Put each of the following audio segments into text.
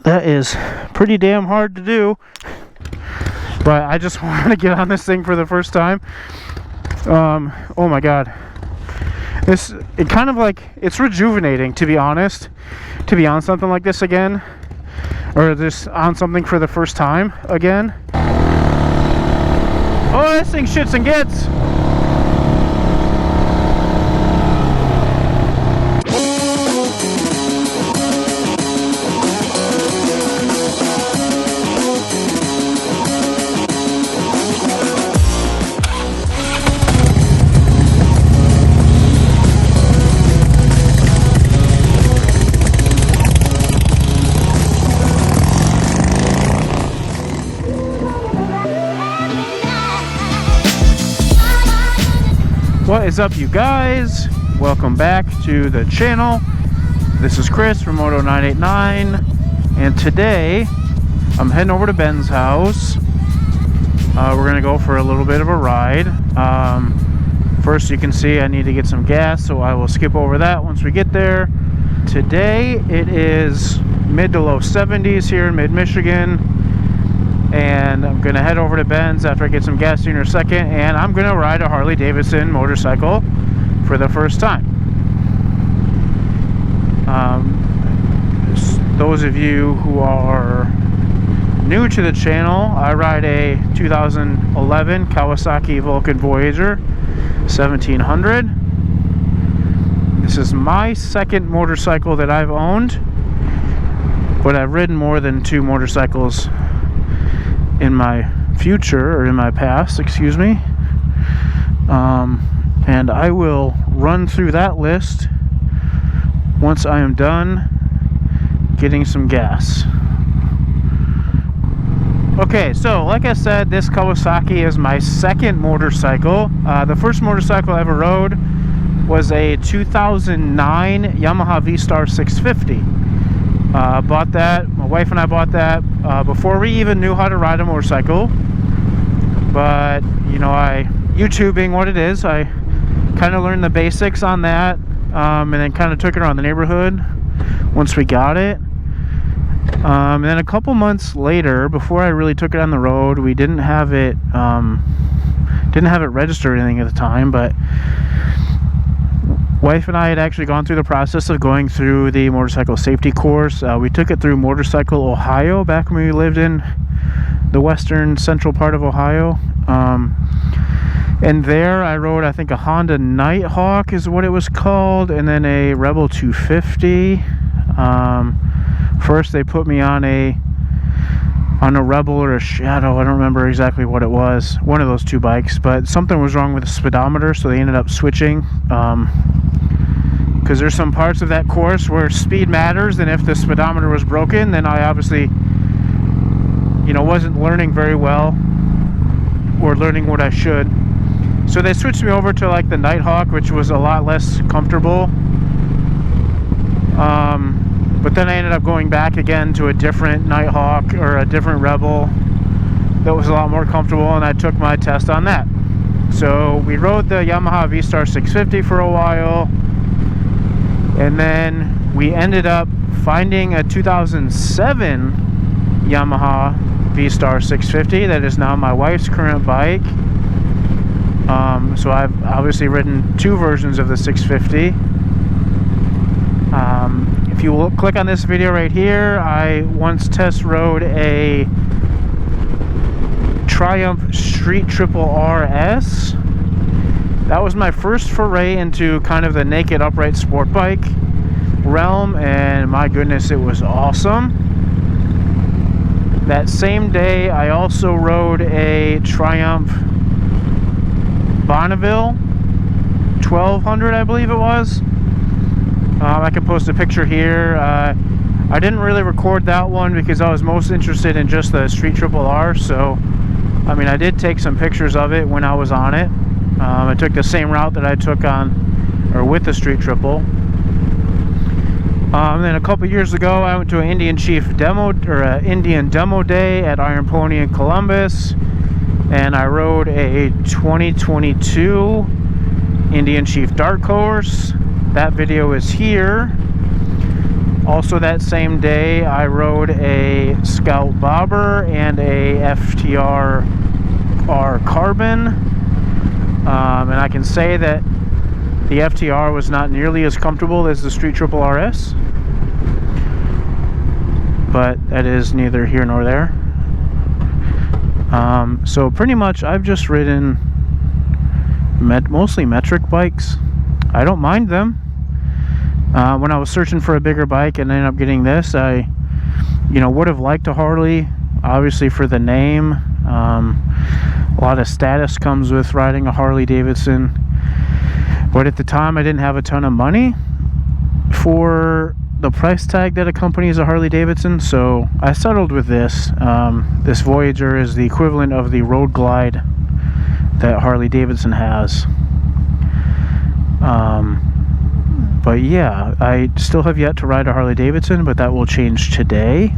That is pretty damn hard to do, but I just want to get on this thing for the first time. Oh my god, it kind of like, it's rejuvenating, to be honest, to be on something like this again, or just on something for the first time again. Oh, this thing shits and gets. What is up, you guys? Welcome back to the channel. This is Chris from Moto989, and today I'm heading over to Ben's house. We're gonna go for a little bit of a ride. First, you can see I need to get some gas, so I will skip over that once we get there. Today it is mid to low 70s here in mid-Michigan, and I'm gonna head over to Ben's after I get some gas in a second, and I'm gonna ride a Harley-Davidson motorcycle for the first time. Those of you who are new to the channel, I ride a 2011 Kawasaki Vulcan Voyager 1700. This is my second motorcycle that I've owned, but I've ridden more than 2 motorcycles in my future, or in my past, excuse me. And I will run through that list once I am done getting some gas. Okay, so like I said, this Kawasaki is my second motorcycle. The first motorcycle I ever rode was a 2009 Yamaha V-Star 650. Bought that, my wife and I bought that before we even knew how to ride a motorcycle. But, you know, YouTube being what it is, I kind of learned the basics on that, and then kind of took it around the neighborhood once we got it. And then a couple months later, before I really took it on the road, we didn't have it registered or anything at the time, but wife and I had actually gone through the process of going through the motorcycle safety course. We took it through Motorcycle Ohio back when we lived in the western central part of Ohio. And there I rode, I think, a Honda Nighthawk is what it was called, and then a Rebel 250. First they put me on a Rebel or a Shadow. I don't remember exactly what it was, one of those 2 bikes, but something was wrong with the speedometer, so they ended up switching, because there's some parts of that course where speed matters, and if the speedometer was broken, then I obviously, you know, wasn't learning very well, or learning what I should. So they switched me over to like the Nighthawk, which was a lot less comfortable. But then I ended up going back again to a different Nighthawk or a different Rebel that was a lot more comfortable, and I took my test on that. So we rode the Yamaha V-Star 650 for a while, and then we ended up finding a 2007 Yamaha V-Star 650 that is now my wife's current bike. So I've obviously ridden 2 versions of the 650. If you will click on this video right here, I once test rode a Triumph Street Triple RS. That was my first foray into kind of the naked upright sport bike realm, and my goodness, it was awesome. That same day I also rode a Triumph Bonneville 1200, I believe it was. I can post a picture here. I didn't really record that one because I was most interested in just the Street Triple R, so I mean, I did take some pictures of it when I was on it. I took the same route that I took on, or with the Street Triple. Then a couple years ago, I went to an Indian Chief demo, or Indian demo day at Iron Pony in Columbus, and I rode a 2022 Indian Chief Dark Horse. That video is here. Also that same day I rode a Scout Bobber and a FTR R Carbon, and I can say that the FTR was not nearly as comfortable as the Street Triple RS, but that is neither here nor there. So pretty much I've just ridden mostly metric bikes. I don't mind them. When I was searching for a bigger bike and ended up getting this, I would have liked a Harley, obviously, for the name. A lot of status comes with riding a Harley-Davidson, but at the time I didn't have a ton of money for the price tag that accompanies a Harley-Davidson, so I settled with this. This Voyager is the equivalent of the Road Glide that Harley-Davidson has. But yeah, I still have yet to ride a Harley-Davidson, but that will change today.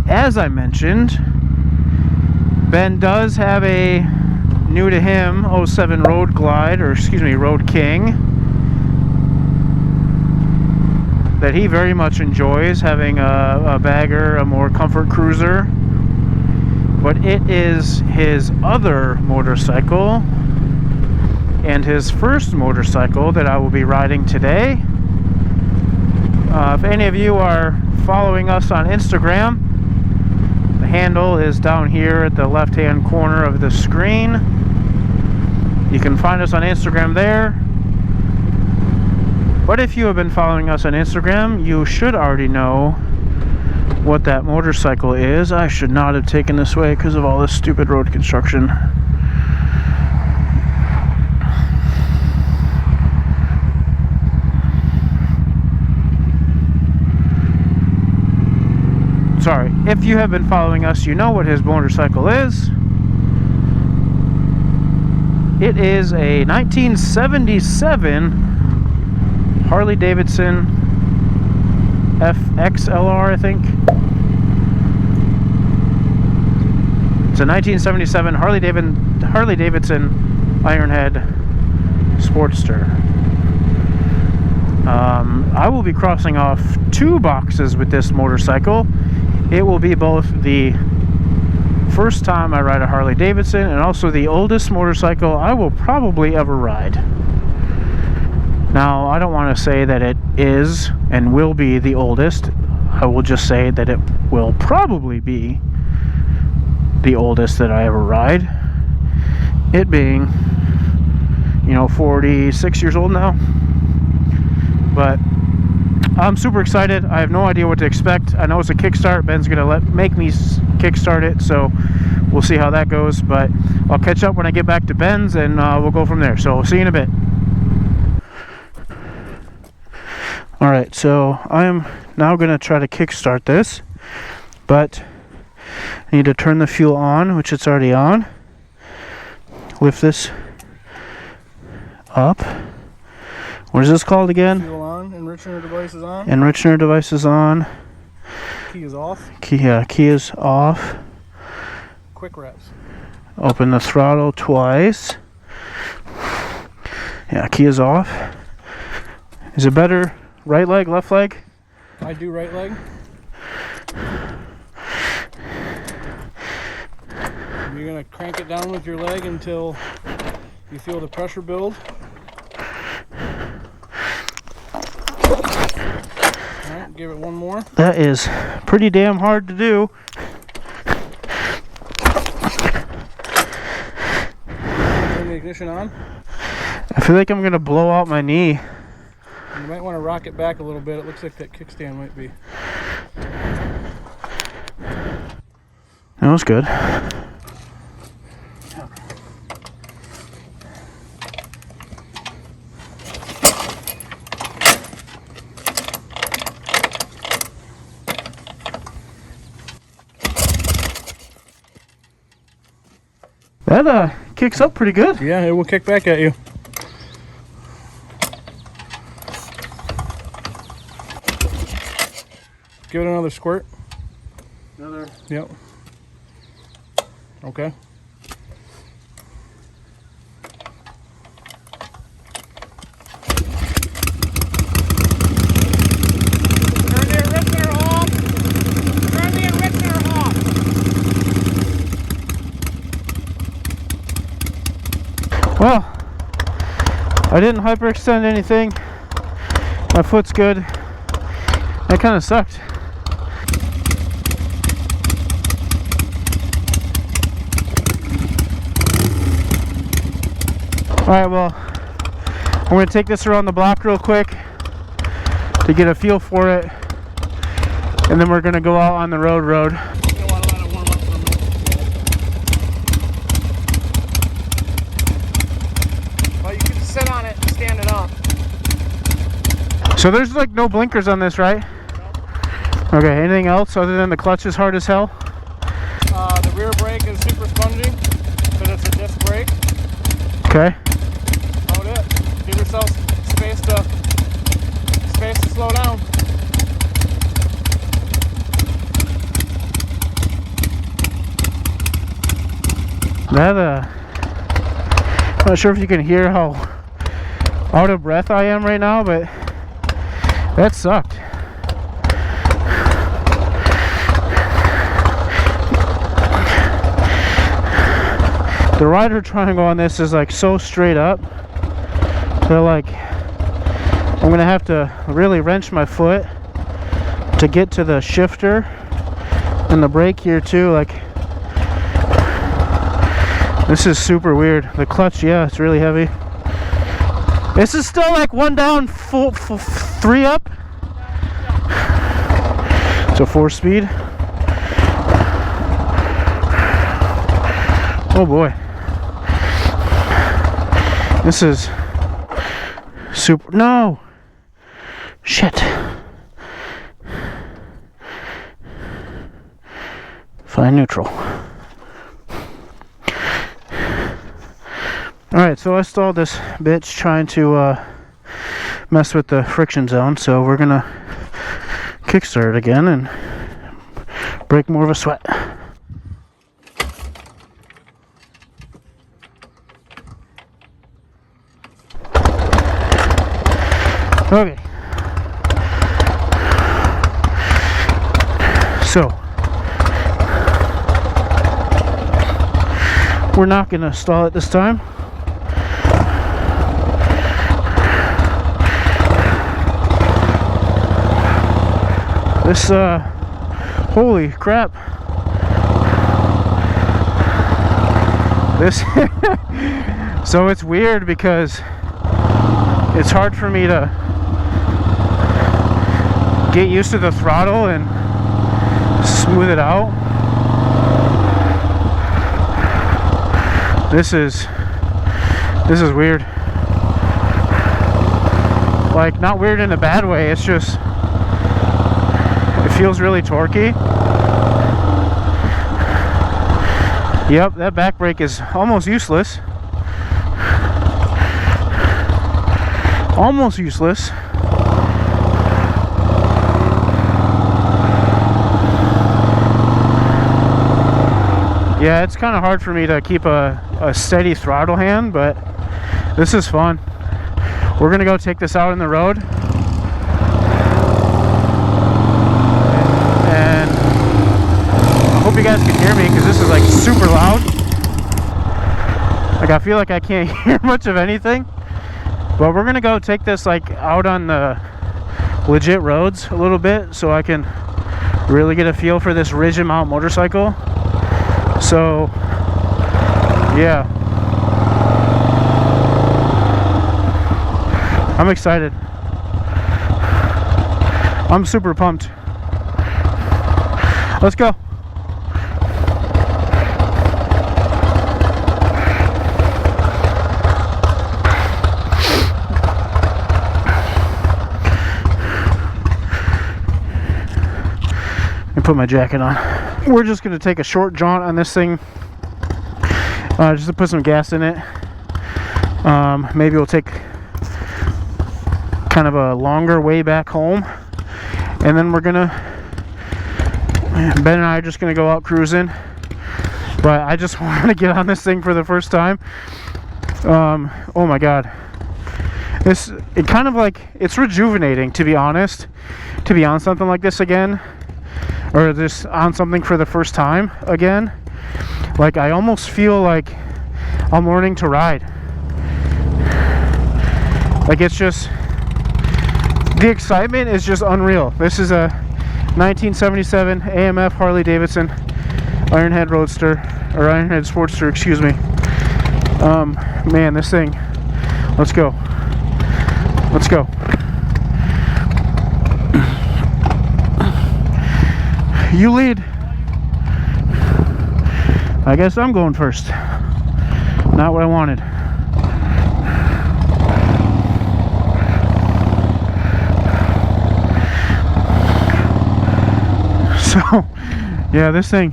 As I mentioned, Ben does have a new to him 07 Road Glide, or excuse me, Road King, that he very much enjoys, having a bagger, a more comfort cruiser. But it is his other motorcycle, and his first motorcycle that I will be riding today. If any of you are following us on Instagram, the handle is down here at the left hand corner of the screen. You can find us on Instagram there. But if you have been following us on Instagram, you should already know what that motorcycle is. I should not have taken this way because of all this stupid road construction. Sorry, if you have been following us, you know what his motorcycle is. It is a 1977 Harley-Davidson XLR, I think. It's a 1977 Harley-Davidson Ironhead Sportster. I will be crossing off 2 boxes with this motorcycle. It will be both the first time I ride a Harley-Davidson and also the oldest motorcycle I will probably ever ride. Now, I don't want to say that it is and will be the oldest. I will just say that it will probably be the oldest that I ever ride. It being, 46 years old now. But I'm super excited. I have no idea what to expect. I know it's a kickstart. Ben's gonna make me kickstart it, so we'll see how that goes. But I'll catch up when I get back to Ben's, and we'll go from there. So we'll see you in a bit. All right, so I am now gonna try to kickstart this, but I need to turn the fuel on, which it's already on. Lift this up. What is this called again? Fuel on. Enricher device is on. Enricher device is on. Key is off. Key is off. Quick reps. Open the throttle twice. Yeah, key is off. Is it better right leg, left leg? I do right leg. You're going to crank it down with your leg until you feel the pressure build. Alright, give it one more. That is pretty damn hard to do. Turn the ignition on. I feel like I'm going to blow out my knee. You might want to rock it back a little bit. It looks like that kickstand might be. That was good. That kicks up pretty good. Yeah, it will kick back at you. Give it another squirt. Another. Yep. Okay. Well, I didn't hyperextend anything. My foot's good. That kind of sucked. Alright, well, I'm going to take this around the block real quick to get a feel for it. And then we're going to go out on the road. Well, you can sit on it and stand it up. So there's like no blinkers on this, right? No. Okay, anything else other than the clutch is hard as hell? The rear brake is super spongy because it's a disc brake. Okay. Hold it. Give yourself space to slow down. That I'm not sure if you can hear how out of breath I am right now, but that sucked. The rider triangle on this is like so straight up that like I'm gonna have to really wrench my foot to get to the shifter and the brake here too. Like, this is super weird. The clutch, yeah, it's really heavy. This is still like one down, three up. So 4-speed. Oh boy. This is super. No! Shit. Find neutral. Alright, so I stalled this bitch trying to mess with the friction zone, so we're gonna kickstart it again and break more of a sweat. Okay. So we're not gonna stall it this time. This holy crap. This so it's weird because it's hard for me to get used to the throttle and smooth it out. This is weird. Like, not weird in a bad way, it's just it feels really torquey. Yep, that back brake is almost useless. Almost useless. Yeah, it's kind of hard for me to keep a steady throttle hand, but this is fun. We're gonna go take this out in the road. And I hope you guys can hear me because this is like super loud. Like, I feel like I can't hear much of anything. But we're gonna go take this like out on the legit roads a little bit so I can really get a feel for this rigid mount motorcycle. So yeah, I'm excited. I'm super pumped. Let's go. Put my jacket on. We're just going to take a short jaunt on this thing, just to put some gas in it. Maybe we'll take kind of a longer way back home, and then we're gonna, Ben and I are just gonna go out cruising. But I just want to get on this thing for the first time. Oh my god, it kind of like, it's rejuvenating, to be honest, to be on something like this again. Or just on something for the first time again. Like, I almost feel like I'm learning to ride. Like, it's just, the excitement is just unreal. This is a 1977 AMF Harley-Davidson Ironhead Roadster, or Ironhead Sportster, excuse me. Man, this thing, let's go. Let's go. You lead. I guess I'm going first. Not what I wanted. So, yeah, this thing.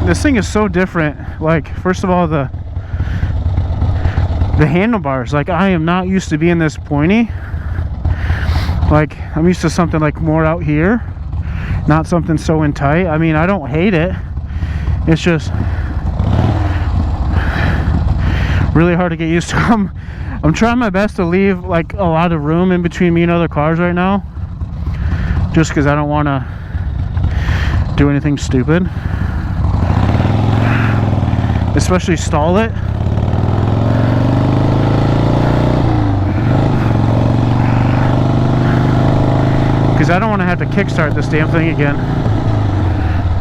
This thing is so different. Like, first of all, the handlebars. Like, I am not used to being this pointy. Like, I'm used to something like more out here, not something so in tight. I mean, I don't hate it. It's just really hard to get used to. I'm trying my best to leave like a lot of room in between me and other cars right now, just because I don't want to do anything stupid, especially stall it. Because I don't want to have to kickstart this damn thing again.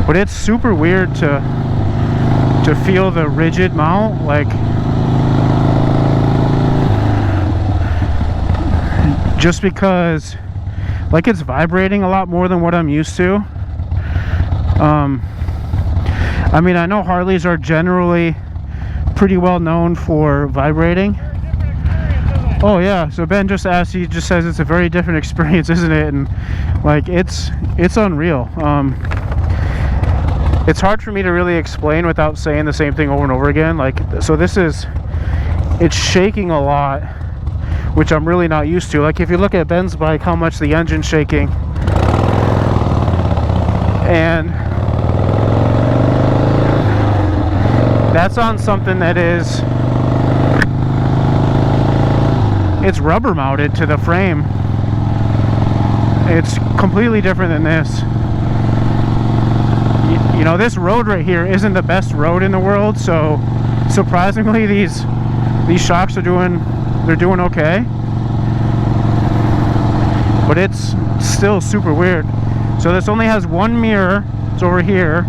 But it's super weird to feel the rigid mount, like, just because like it's vibrating a lot more than what I'm used to. I mean, I know Harleys are generally pretty well known for vibrating. Oh yeah, so Ben just asked, he just says it's a very different experience, isn't it? And like, it's unreal. It's hard for me to really explain without saying the same thing over and over again. Like, so this is, it's shaking a lot, which I'm really not used to. Like, if you look at Ben's bike, how much the engine's shaking, and that's on something that is, it's rubber mounted to the frame. It's completely different than this. You know, this road right here isn't the best road in the world, so surprisingly these shocks are doing okay. But it's still super weird. So this only has one mirror. It's over here.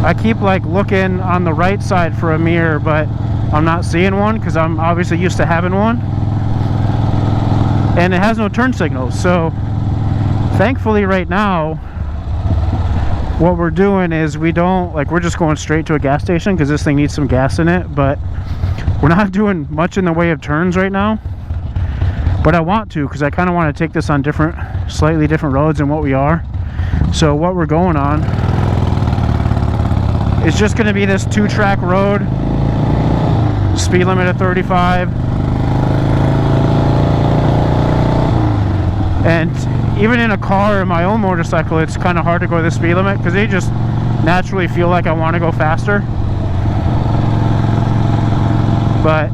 I keep like looking on the right side for a mirror, but I'm not seeing one because I'm obviously used to having one. And it has no turn signals. So thankfully right now, what we're doing is we're just going straight to a gas station because this thing needs some gas in it, but we're not doing much in the way of turns right now. But I want to, because I kind of want to take this on slightly different roads than what we are. So what we're going on is just going to be this 2-track road, speed limit of 35. And even in a car or my own motorcycle, it's kind of hard to go the speed limit because they just naturally feel like I want to go faster. But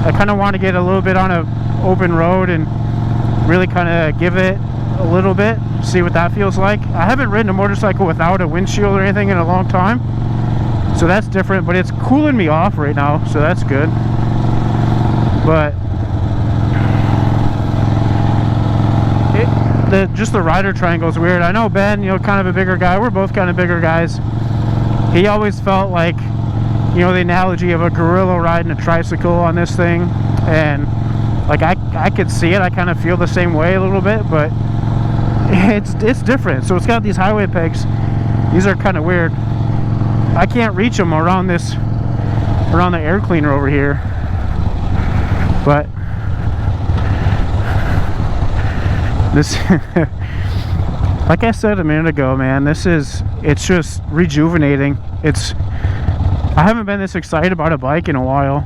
I kind of want to get a little bit on an open road and really kind of give it a little bit, see what that feels like. I haven't ridden a motorcycle without a windshield or anything in a long time, so that's different, but it's cooling me off right now, so that's good. But just the rider triangle is weird. I know Ben, you know, kind of a bigger guy. We're both kind of bigger guys. He always felt like, you know, the analogy of a gorilla riding a tricycle on this thing, and like I could see it. I kind of feel the same way a little bit, but it's different. So it's got these highway pegs. These are kind of weird. I can't reach them around the air cleaner over here, but this like I said a minute ago, man, it's just rejuvenating. I haven't been this excited about a bike in a while,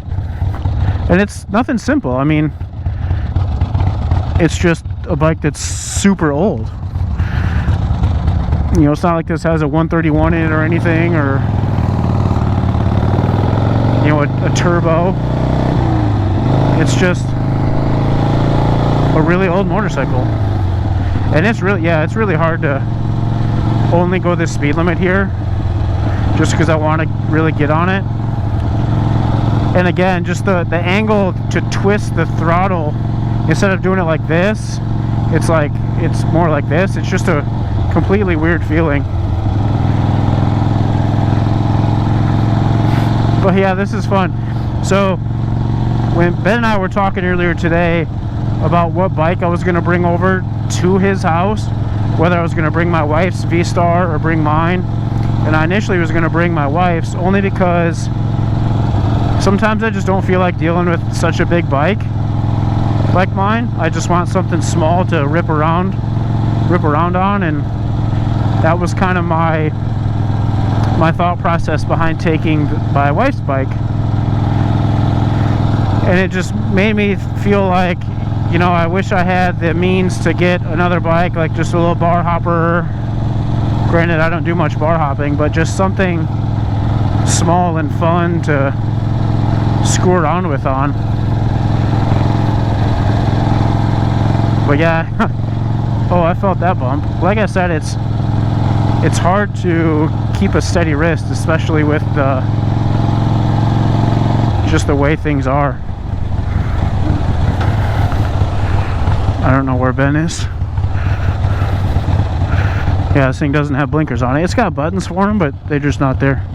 and it's nothing simple. I mean, it's just a bike that's super old. You know, it's not like this has a 131 in it or anything, or, you know, a turbo. It's just a really old motorcycle. And it's really, yeah, it's really hard to only go the speed limit here, just because I want to really get on it. And again, just the angle to twist the throttle, instead of doing it like this, it's more like this. It's just a completely weird feeling. But yeah, this is fun. So when Ben and I were talking earlier today about what bike I was going to bring over to his house, whether I was going to bring my wife's V-Star or bring mine, and I initially was going to bring my wife's only because sometimes I just don't feel like dealing with such a big bike like mine. I just want something small to rip around on, and that was kind of my thought process behind taking my wife's bike. And it just made me feel like, you know, I wish I had the means to get another bike, like just a little bar hopper. Granted, I don't do much bar hopping, but just something small and fun to screw around with on. But yeah, oh, I felt that bump. Like I said, it's hard to keep a steady wrist, especially with just the way things are. I don't know where Ben is. Yeah, this thing doesn't have blinkers on it. It's got buttons for them, but they're just not there.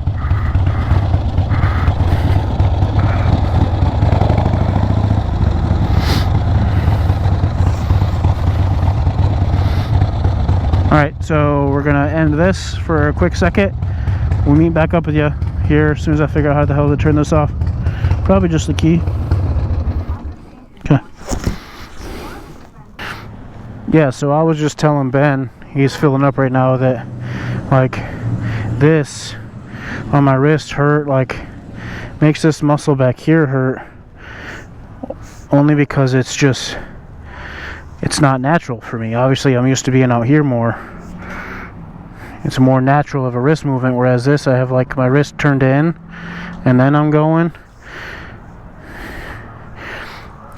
Alright, so we're gonna end this for a quick second. We'll meet back up with you here as soon as I figure out how the hell to turn this off. Probably just the key. Okay. Yeah, so I was just telling Ben, he's filling up right now, that like this on my wrist hurt, like makes this muscle back here hurt, only because it's not natural for me. Obviously I'm used to being out here more. It's more natural of a wrist movement, whereas this, I have like my wrist turned in and then I'm going.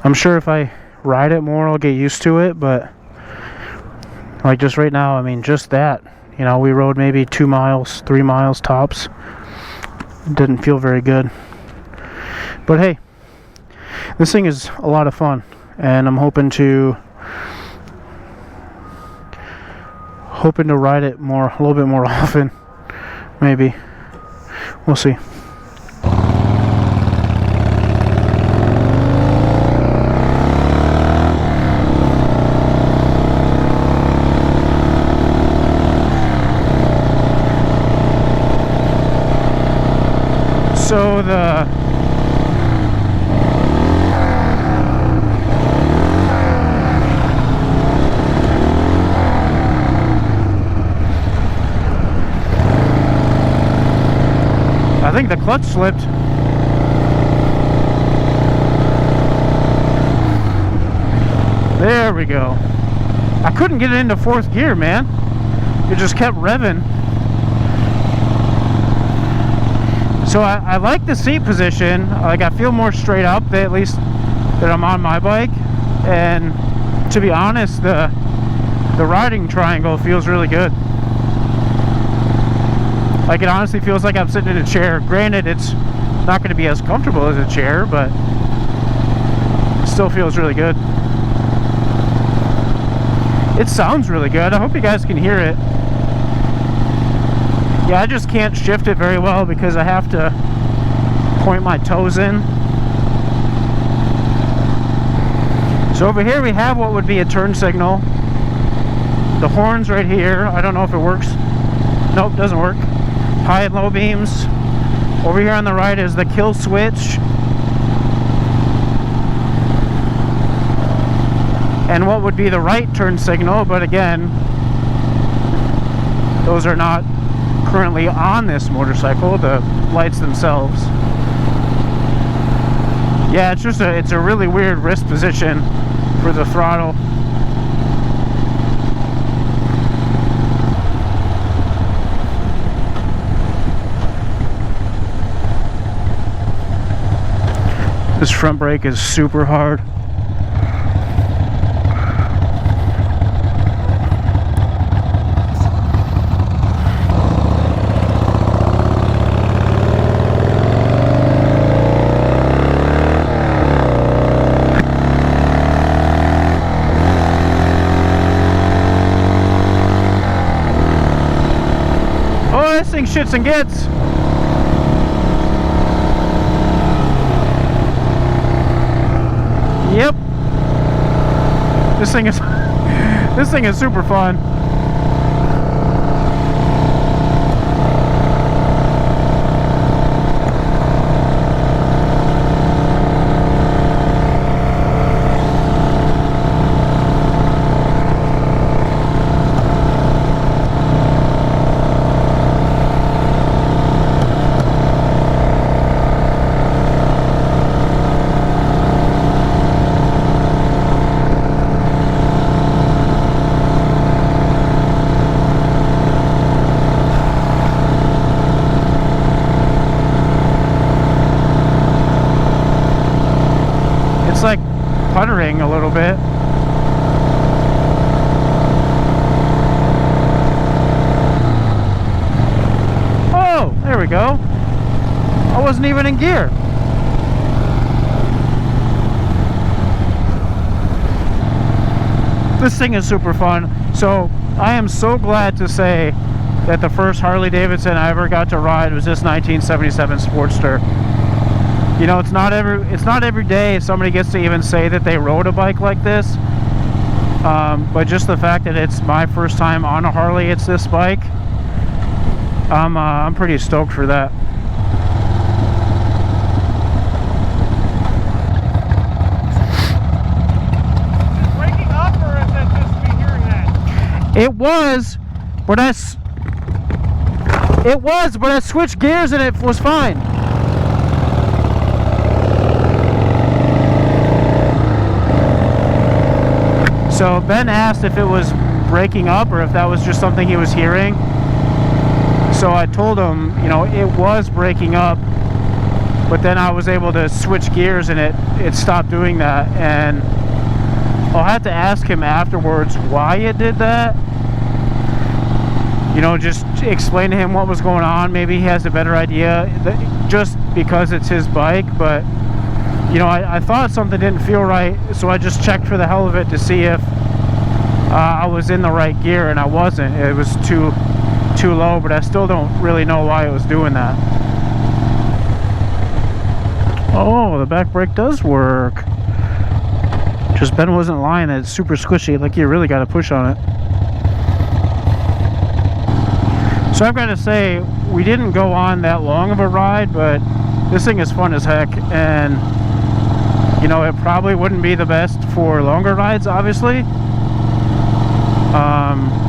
I'm sure if I ride it more I'll get used to it, but like just right now, I mean, just that, you know, we rode maybe 2 miles, 3 miles tops. It didn't feel very good. But hey, this thing is a lot of fun, and I'm hoping to ride it a little bit more often. Maybe. We'll see. So I think the clutch slipped. There we go. I couldn't get it into 4th gear, man. It just kept revving. So I like the seat position. Like, I feel more straight up, at least that I'm on my bike. And to be honest, the riding triangle feels really good. Like, it honestly feels like I'm sitting in a chair. Granted, it's not going to be as comfortable as a chair, but it still feels really good. It sounds really good. I hope you guys can hear it. Yeah, I just can't shift it very well because I have to point my toes in. So over here we have what would be a turn signal. The horns right here. I don't know if it works. Nope, doesn't work. High and low beams. Over here on the right is the kill switch. And what would be the right turn signal, but again, those are not currently on this motorcycle, the lights themselves. Yeah, it's a really weird wrist position for the throttle. This front brake is super hard. shits and gets. Yep. This thing is super fun. It's like puttering a little bit. Oh, there we go. I wasn't even in gear. This thing is super fun. So I am so glad to say that the first Harley-Davidson I ever got to ride was this 1977 Sportster. You know, it's not every day somebody gets to even say that they rode a bike like this. But just the fact that it's my first time on a Harley, it's this bike, I'm pretty stoked for that. Is it breaking up, or is that just me hearing that? It was, but I switched gears and it was fine. So Ben asked if it was breaking up or if that was just something he was hearing. So I told him, you know, it was breaking up, but then I was able to switch gears and it stopped doing that. And I'll have to ask him afterwards why it did that. You know, just explain to him what was going on. Maybe he has a better idea just because it's his bike. But you know, I thought something didn't feel right, so I just checked for the hell of it to see if I was in the right gear, and I wasn't. It was too low, but I still don't really know why it was doing that. Oh, the back brake does work. Just Ben wasn't lying that it's super squishy, like you really got to push on it. So I've got to say, we didn't go on that long of a ride, but this thing is fun as heck, and you know, it probably wouldn't be the best for longer rides, obviously,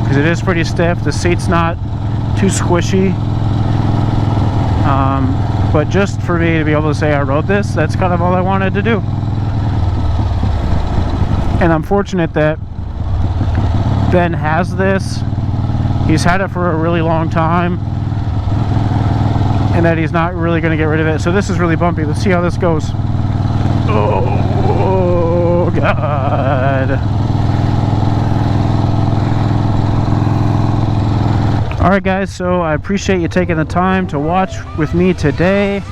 because it is pretty stiff. The seat's not too squishy, but just for me to be able to say I rode this, that's kind of all I wanted to do. And I'm fortunate that Ben has this. He's had it for a really long time, and that he's not really going to get rid of it. So this is really bumpy. Let's see how this goes. Oh God. Alright guys, so I appreciate you taking the time to watch with me today.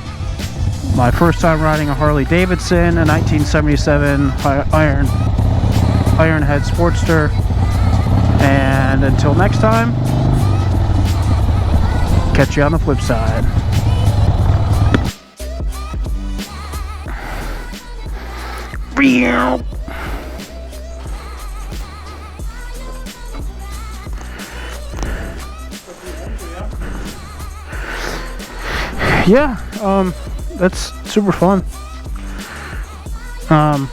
My first time riding a Harley-Davidson, a 1977 Ironhead Sportster. And until next time, catch you on the flip side. Yeah, that's super fun. I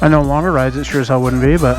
know longer rides it sure as hell wouldn't be, but